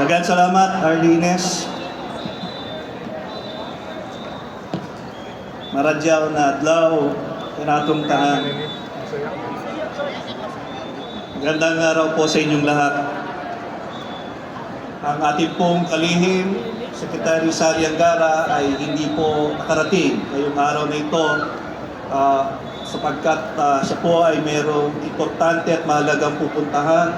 Daghang salamat, Arlines. Maradyaw na adlaw kanatong tanan. Magandang araw po sa inyong lahat. Ang ating pong kalihim, Secretary Sally Angara, ay hindi po nakarating ngayong araw na ito sapagkat siya po ay mayroong importante at mahalagang pupuntahan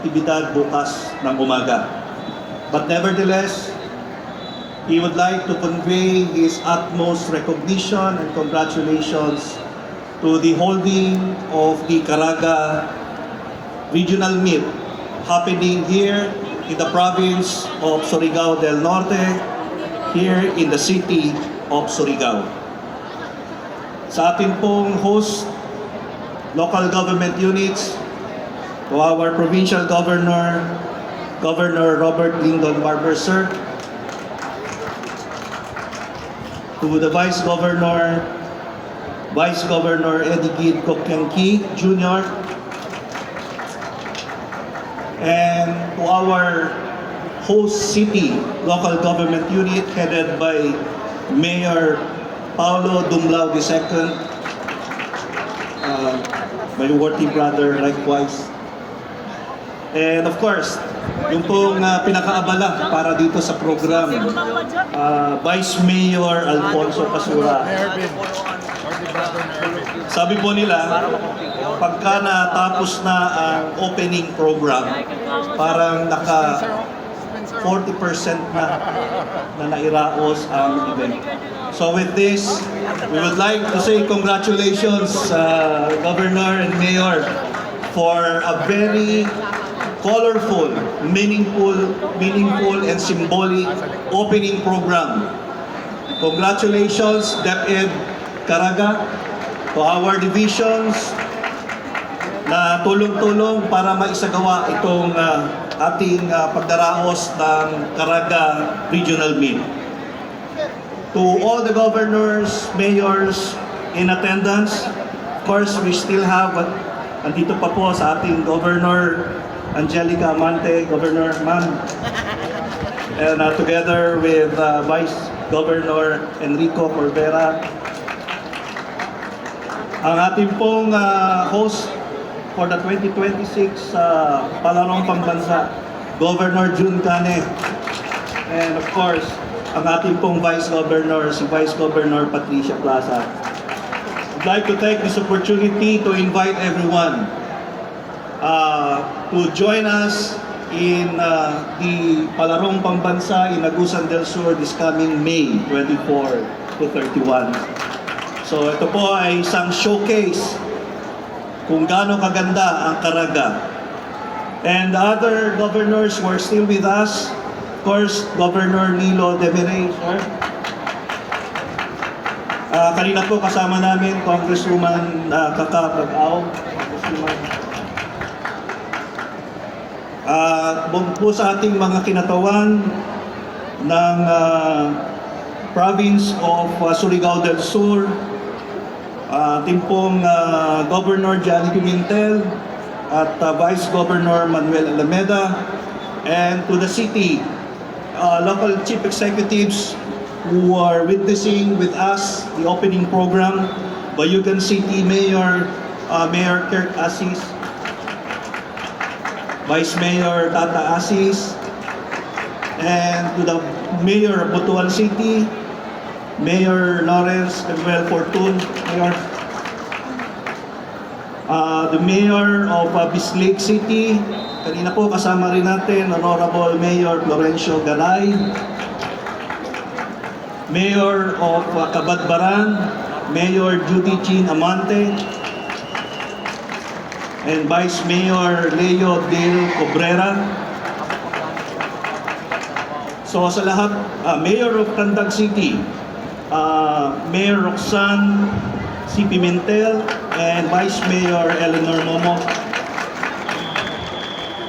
aktibidad bukas ng umaga. But nevertheless, he would like to convey his utmost recognition and congratulations to the holding of the Caraga Regional Meet happening here in the province of Surigao del Norte, here in the city of Surigao. Sa ating pong host, local government units, to our provincial governor, Governor Robert Lyndon Barber, sir, to the Vice Governor Eddie Gid Kokyangki Jr., and to our host city local government unit headed by Mayor Paulo Dumlao II, my worthy brother likewise. And of course, yung pong pinakaabala para dito sa program, Vice Mayor Alfonso Casura. Sabi po nila, pagka natapos na ang opening program, parang naka 40% na nairaos ang event. So with this, we would like to say congratulations, Governor and Mayor, for a very colorful, meaningful and symbolic opening program. Congratulations, DepEd Caraga, to our divisions na tulong-tulong para maisagawa itong ating pagdaraos ng Caraga Regional Meet. To all the governors, mayors in attendance, of course, we still have, andito pa po sa ating Governor Angelica Amante, Governor Ma'am, and together with Vice Governor Enrico Corbera, ang ating pong host for the 2026 Palarong Pambansa, Governor June Cane, and of course, ang ating pong Vice Governor, si Vice Governor Patricia Plaza. I'd like to take this opportunity to invite everyone to join us in the Palarong Pambansa in Agusan del Sur this coming May 24 to 31. So ito po ay isang showcase kung gaano kaganda ang Caraga. And the other governors were still with us. Of course, Governor Nilo Demiray, sir. Kanina po kasama namin Congresswoman Kaka Pag-aw. Po sa ating mga kinatawan ng province of Surigao del Sur, ating pong Governor Johnny Pimentel at Vice Governor Manuel Alameda, and to the city local chief executives who are witnessing with us the opening program, Bayugan City Mayor Mayor Kirk Asis, Vice Mayor Tata Asis, and to the Mayor of Butuan City, Mayor Lawrence Manuel Fortun, Mayor, the Mayor of Bislake City, kanina po kasama rin natin, Honorable Mayor Florencio Galay, Mayor of Cabadbaran, Mayor Judy Chin Amante, and Vice Mayor Leo Del Cabrera. So sa lahat, Mayor of Tandag City, Mayor Roxanne C. Pimentel, and Vice Mayor Eleanor Momo.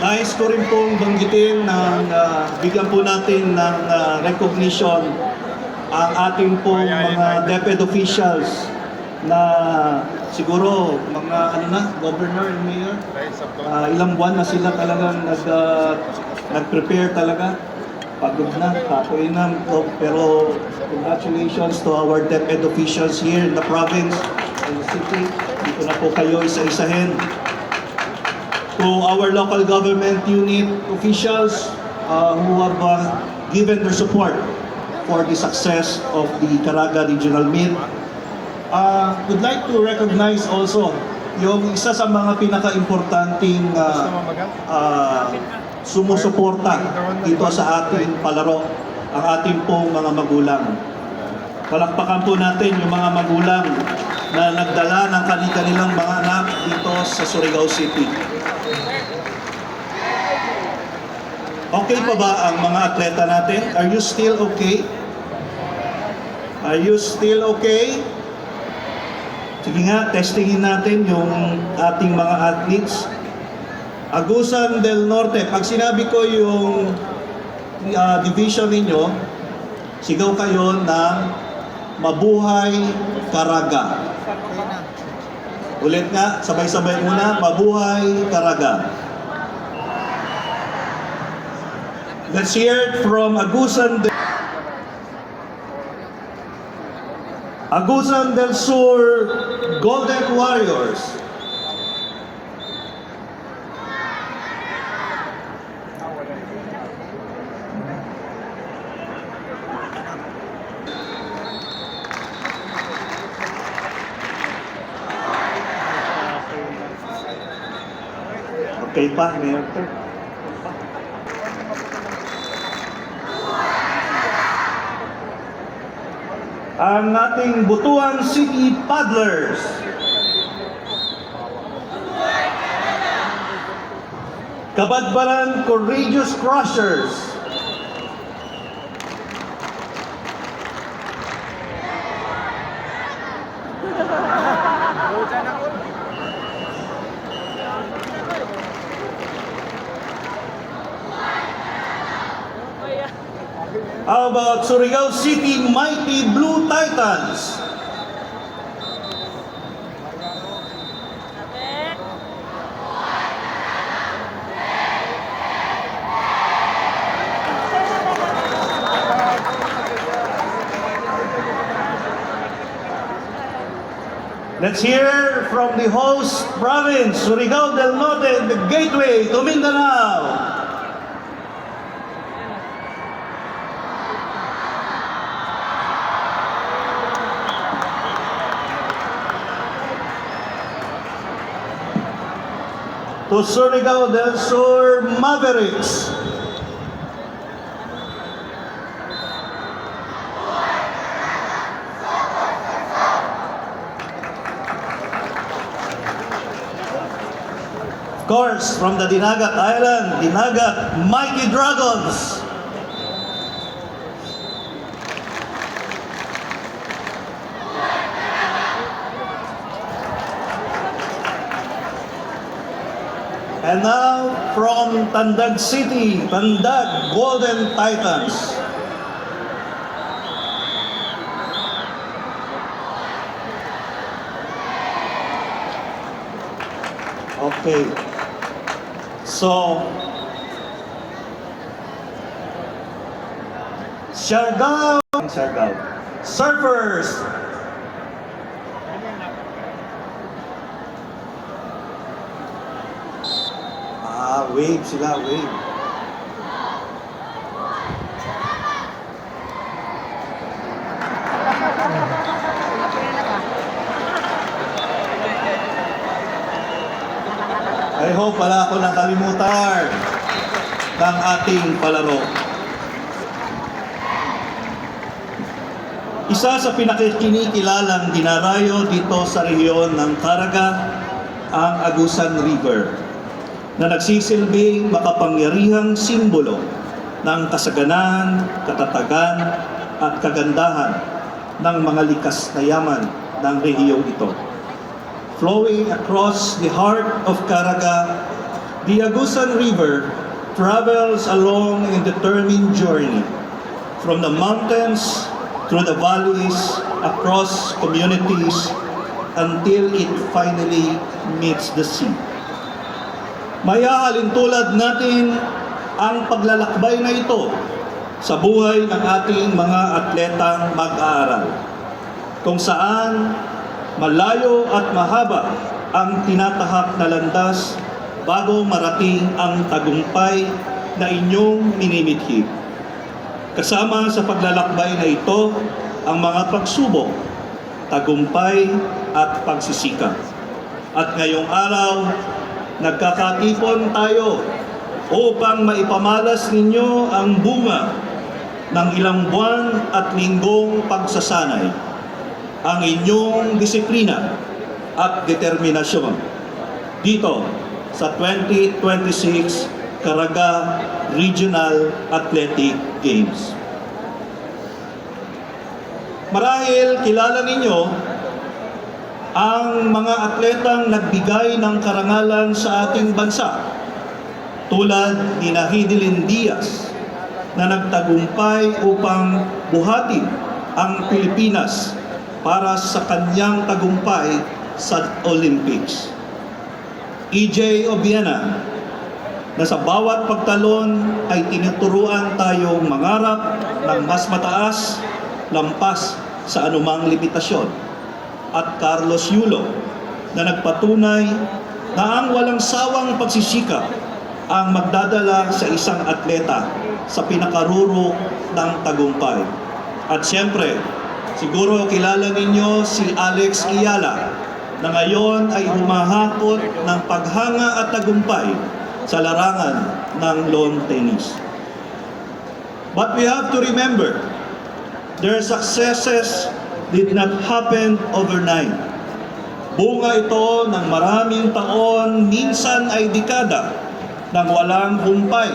Nais ko rin pong banggitin ng bigyan po natin ng recognition ang ating pong mga DepEd officials na siguro mga governor and mayor, ilang buwan na sila talagang nag-prepare talaga. Pagod na, kapoy na. Pero congratulations to our DepEd officials here in the province and the city. Dito na po kayo isa-isahin. To our local government unit officials who have given their support for the success of the Caraga Regional Meet. Would like to recognize also yung isa sa mga pinaka-importanting sumusuporta dito sa ating palaro, ang ating pong mga magulang. Palakpakan po natin yung mga magulang na nagdala ng kanilang mga anak dito sa Surigao City. Okay pa ba ang mga atleta natin? Are you still okay? Are you still okay? Sige nga, testingin natin yung ating mga athletes. Agusan del Norte, pag sinabi ko yung division ninyo, sigaw kayo ng Mabuhay Caraga. Ulit nga, sabay-sabay muna, Mabuhay Caraga. Let's hear it from Agusan del Sur Golden Warriors. Okay pa, Mayor. Ang ating Butuan City Paddlers. Kabadbaran Courageous Crushers. How about Surigao City Mighty Blue Titans? Let's hear from the host province, Surigao del Norte, the gateway to Mindanao. To Surigao del Sur Mavericks. Of course, from the Dinagat Island, Dinagat Mighty Dragons. And now, from Tandag City, Tandag Golden Titans. Okay. So, Siargao. Surfers. Wave sila, wave. I hope wala ako nakalimutan ng ating palaro. Isa sa pinakikinikilalang dinarayo dito sa rehiyon ng Caraga, ang Agusan River, na nagsisilbing makapangyarihang simbolo ng kasaganan, katatagan at kagandahan ng mga likas na yaman ng rehiyong ito. Flowing across the heart of Caraga, the Agusan River travels along a determined journey from the mountains through the valleys, across communities, until it finally meets the sea. Mayahalin tulad natin ang paglalakbay na ito sa buhay ng ating mga atletang mag-aaral, kung saan malayo at mahaba ang tinatahak na landas bago marating ang tagumpay na inyong minimithi. Kasama sa paglalakbay na ito ang mga pagsubok, tagumpay at pagsisikap. At ngayong araw, nagkakatipon tayo upang maipamalas ninyo ang bunga ng ilang buwan at linggong pagsasanay, ang inyong disiplina at determinasyon dito sa 2026 Caraga Regional Athletic Games. Marahil kilala ninyo ang mga atletang nagbigay ng karangalan sa ating bansa, tulad ni Hidilyn Diaz na nagtagumpay upang buhatin ang Pilipinas para sa kanyang tagumpay sa Olympics. EJ Obiena na sa bawat pagtalon ay tinuturuan tayong mangarap ng mas mataas, lampas sa anumang limitasyon. At Carlos Yulo na nagpatunay na ang walang sawang pagsisikap ang magdadala sa isang atleta sa pinakaruro ng tagumpay. At siyempre, siguro kilala ninyo si Alex Iyala na ngayon ay humahakot ng paghanga at tagumpay sa larangan ng lawn tennis. But we have to remember, their successes did not happen overnight. Bunga ito ng maraming taon, minsan ay dekada, ng walang humpay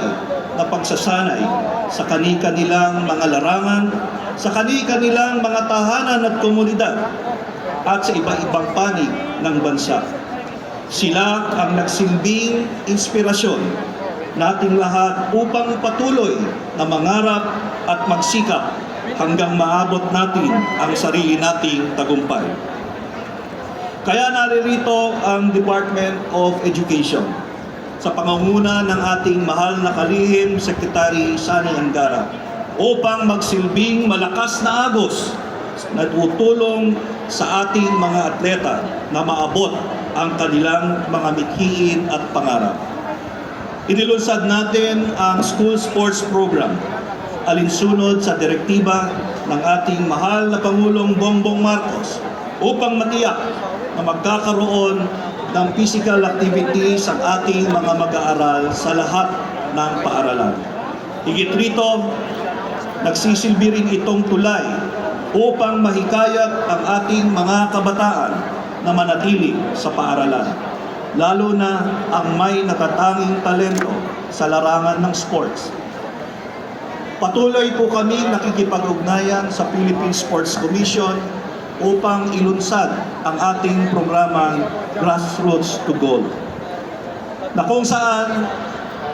na pagsasanay sa kani-kanilang mga larangan, sa kani-kanilang mga tahanan at komunidad, at sa iba-ibang panig ng bansa. Sila ang nagsilbing inspirasyon nating lahat upang patuloy na mangarap at magsikap hanggang maabot natin ang sarili nating tagumpay. Kaya naririto ang Department of Education sa pangunguna ng ating mahal na kalihim Secretary Sani Angara upang magsilbing malakas na agos na tutulong sa ating mga atleta na maabot ang kanilang mga mithiin at pangarap. Inilunsad natin ang School Sports Program, alinsunod sa direktiba ng ating mahal na Pangulong Bongbong Marcos upang matiyak na magkakaroon ng physical activity sa ating mga mag-aaral sa lahat ng paaralan. Higit rito, nagsisilbi rin itong tulay upang mahikayat ang ating mga kabataan na manatili sa paaralan, lalo na ang may natatanging talento sa larangan ng sports. Patuloy po kami nakikipag-ugnayan sa Philippine Sports Commission upang ilunsad ang ating programang Grassroots to Gold, na kung saan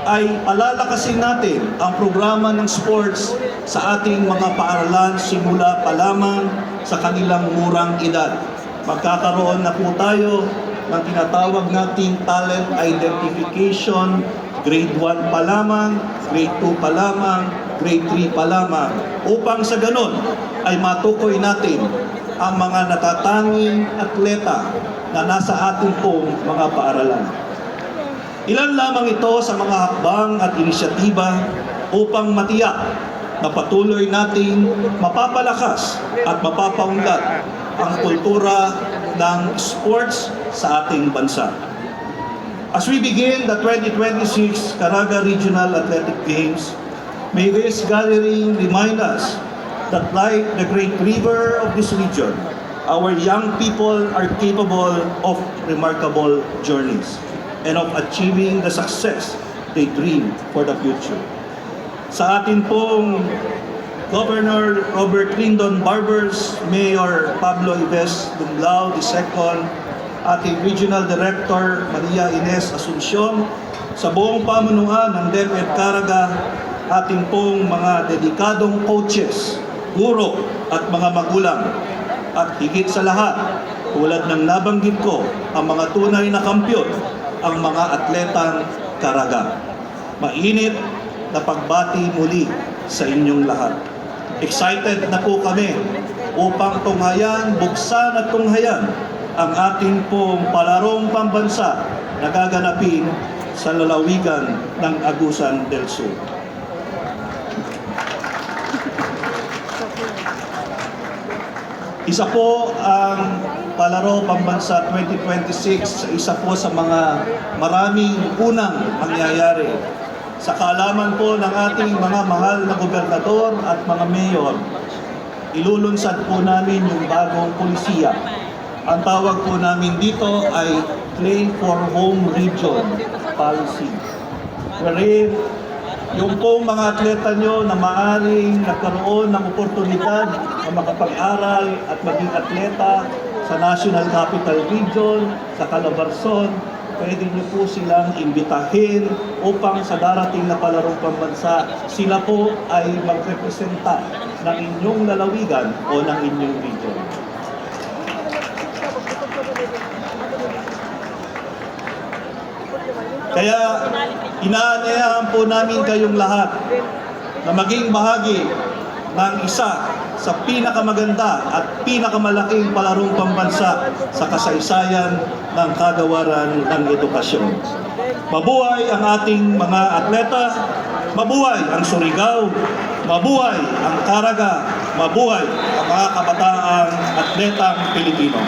ay palalakasin natin ang programa ng sports sa ating mga paaralan simula pa lamang sa kanilang murang edad. Magkakaroon na po tayo ng tinatawag nating talent identification, grade 1 pa lamang, grade 2 pa lamang, grade 3 pa lamang, upang sa ganon ay matukoy natin ang mga natatanging atleta na nasa ating pong mga paaralan. Ilan lamang ito sa mga hakbang at inisyatiba upang matiyak na patuloy nating mapapalakas at mapapaunlad ang kultura ng sports sa ating bansa. As we begin the 2026 Caraga Regional Athletic Games, may this gathering remind us that like the great river of this region, our young people are capable of remarkable journeys and of achieving the success they dream for the future. Sa atin pong Governor Robert Lyndon Barbers, Mayor Pablo Ives Dumlao II, ating Regional Director Maria Ines Asuncion, sa buong pamunuan ng DepEd Caraga, ating pong mga dedikadong coaches, guro at mga magulang, at higit sa lahat, tulad ng nabanggit ko, ang mga tunay na kampiyon, ang mga atletang karaga. Mainit na pagbati muli sa inyong lahat. Excited na po kami upang tunghayan, buksan at tunghayan ang ating pong palarong pambansa na gaganapin sa lalawigan ng Agusan del Sur. Isa po ang Palaro Pambansa 2026 sa isa po sa mga maraming unang mangyayari. Sa kaalaman po ng ating mga mahal na gobernador at mga mayor, ilulunsad po namin yung bagong pulisiya. Ang tawag po namin dito ay Play for Home Region Policy. Wherein yung pong mga atleta nyo na maaaring nagkaroon ng oportunidad na makapag-aral at maging atleta sa National Capital Region, sa Calabarzon, pwede nyo po silang imbitahin upang sa darating na palarong pambansa, sila po ay magrepresenta ng inyong lalawigan o ng inyong region. Kaya inaanyayahan po namin kayong lahat na maging bahagi ng isa sa pinakamaganda at pinakamalaking palarong pambansa sa kasaysayan ng kagawaran ng edukasyon. Mabuhay ang ating mga atleta, mabuhay ang Surigao, mabuhay ang Caraga, mabuhay ang mga kabataang atletang Pilipino.